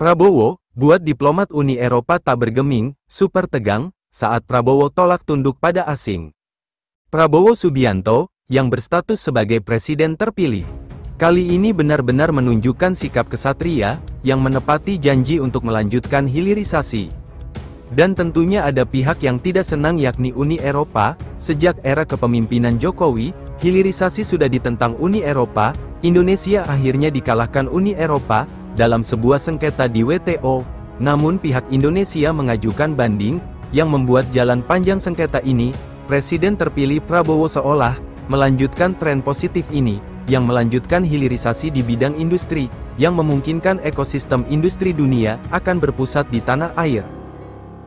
Prabowo, buat diplomat Uni Eropa tak bergeming, super tegang, saat Prabowo tolak tunduk pada asing. Prabowo Subianto, yang berstatus sebagai presiden terpilih, kali ini benar-benar menunjukkan sikap kesatria, yang menepati janji untuk melanjutkan hilirisasi. Dan tentunya ada pihak yang tidak senang yakni Uni Eropa. Sejak era kepemimpinan Jokowi, hilirisasi sudah ditentang Uni Eropa. Indonesia akhirnya dikalahkan Uni Eropa dalam sebuah sengketa di WTO. Namun pihak Indonesia mengajukan banding, yang membuat jalan panjang sengketa ini. Presiden terpilih Prabowo seolah melanjutkan tren positif ini, yang melanjutkan hilirisasi di bidang industri, yang memungkinkan ekosistem industri dunia akan berpusat di tanah air.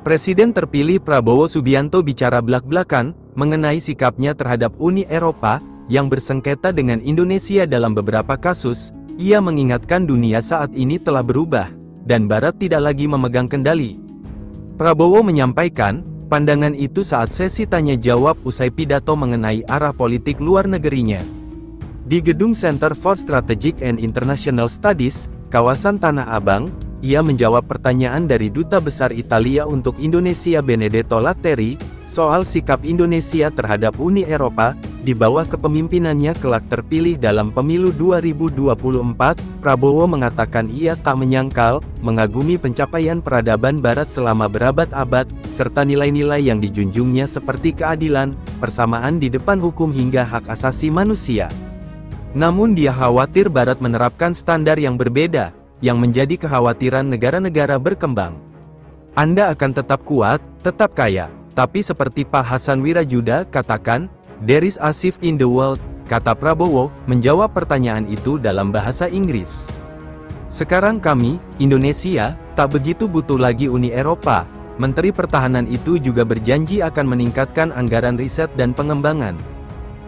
Presiden terpilih Prabowo Subianto bicara belak-belakan mengenai sikapnya terhadap Uni Eropa yang bersengketa dengan Indonesia dalam beberapa kasus. Ia mengingatkan dunia saat ini telah berubah, dan Barat tidak lagi memegang kendali. Prabowo menyampaikan pandangan itu saat sesi tanya-jawab usai pidato mengenai arah politik luar negerinya. Di gedung Center for Strategic and International Studies, kawasan Tanah Abang, ia menjawab pertanyaan dari Duta Besar Italia untuk Indonesia Benedetto Latteri, soal sikap Indonesia terhadap Uni Eropa, di bawah kepemimpinannya kelak terpilih dalam pemilu 2024, Prabowo mengatakan ia tak menyangkal, mengagumi pencapaian peradaban Barat selama berabad-abad, serta nilai-nilai yang dijunjungnya seperti keadilan, persamaan di depan hukum hingga hak asasi manusia. Namun dia khawatir Barat menerapkan standar yang berbeda, yang menjadi kekhawatiran negara-negara berkembang. Anda akan tetap kuat, tetap kaya, tapi seperti Pak Hasan Wirajuda katakan, "There is a shift in the world," kata Prabowo, menjawab pertanyaan itu dalam bahasa Inggris. "Sekarang kami, Indonesia, tak begitu butuh lagi Uni Eropa." Menteri Pertahanan itu juga berjanji akan meningkatkan anggaran riset dan pengembangan.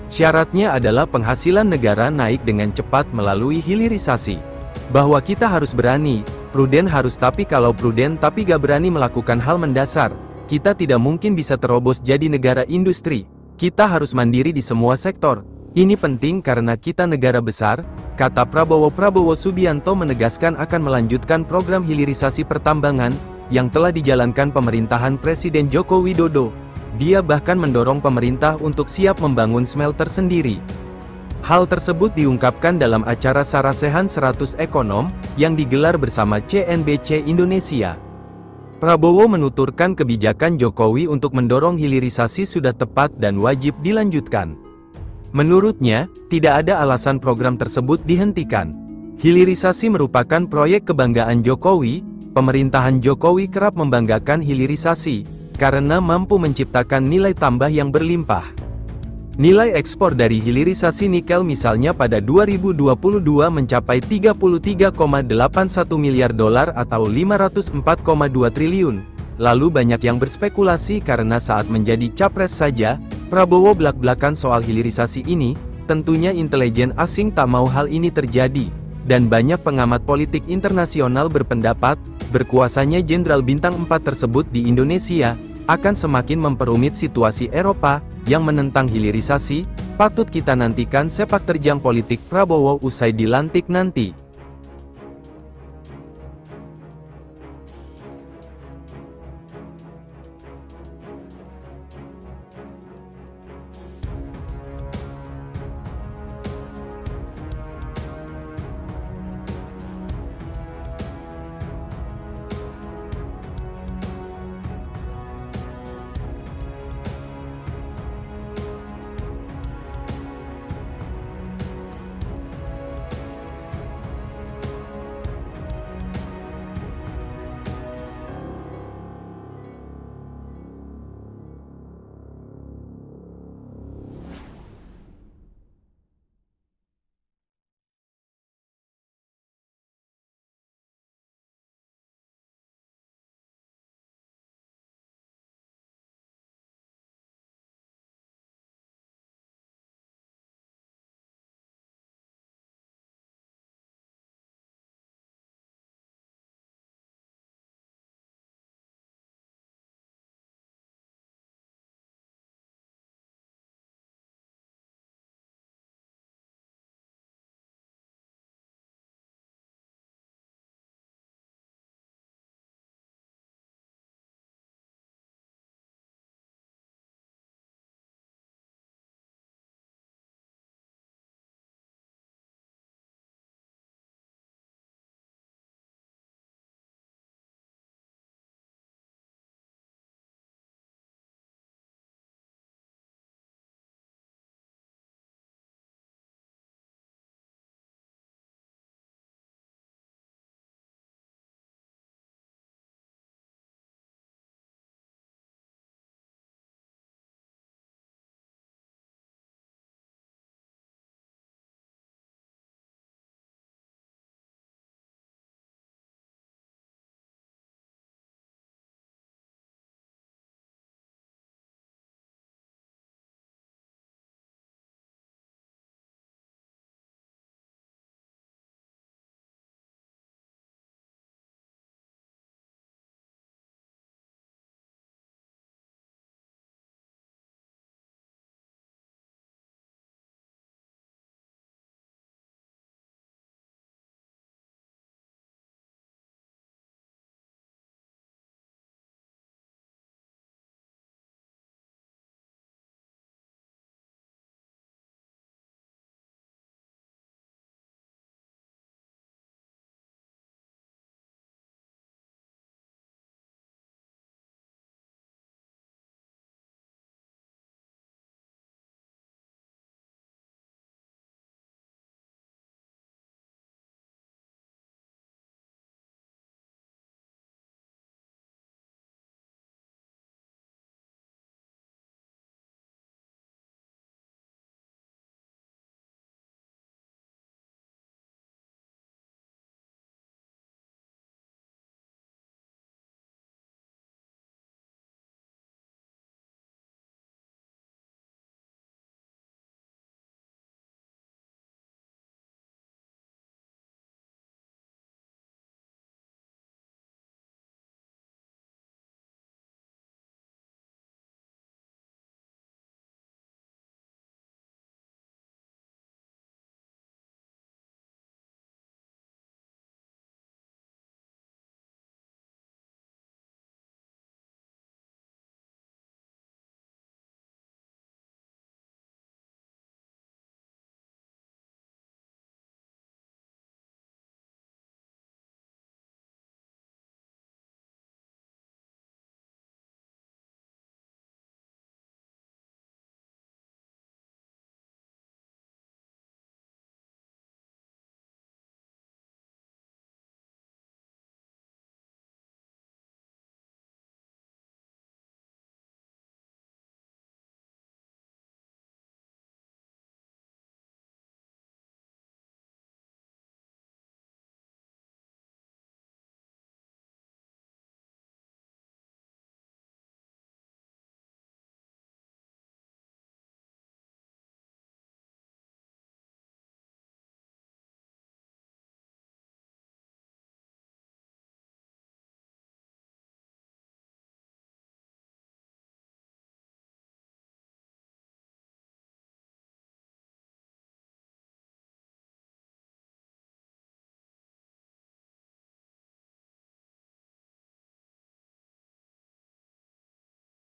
Syaratnya adalah penghasilan negara naik dengan cepat melalui hilirisasi. Bahwa kita harus berani, pruden harus, tapi kalau pruden tapi gak berani melakukan hal mendasar, kita tidak mungkin bisa terobos jadi negara industri. Kita harus mandiri di semua sektor. Ini penting karena kita negara besar, kata Prabowo. Prabowo Subianto menegaskan akan melanjutkan program hilirisasi pertambangan, yang telah dijalankan pemerintahan Presiden Joko Widodo. Dia bahkan mendorong pemerintah untuk siap membangun smelter sendiri. Hal tersebut diungkapkan dalam acara Sarasehan 100 Ekonom, yang digelar bersama CNBC Indonesia. Prabowo menuturkan kebijakan Jokowi untuk mendorong hilirisasi sudah tepat dan wajib dilanjutkan. Menurutnya, tidak ada alasan program tersebut dihentikan. Hilirisasi merupakan proyek kebanggaan Jokowi. Pemerintahan Jokowi kerap membanggakan hilirisasi, karena mampu menciptakan nilai tambah yang berlimpah. Nilai ekspor dari hilirisasi nikel misalnya pada 2022 mencapai 33,81 miliar dolar atau 504,2 triliun. Lalu banyak yang berspekulasi karena saat menjadi capres saja, Prabowo belak-belakan soal hilirisasi ini. Tentunya intelijen asing tak mau hal ini terjadi. Dan banyak pengamat politik internasional berpendapat, berkuasanya Jenderal Bintang 4 tersebut di Indonesia, akan semakin memperumit situasi Eropa, yang menentang hilirisasi. Patut kita nantikan sepak terjang politik Prabowo usai dilantik nanti.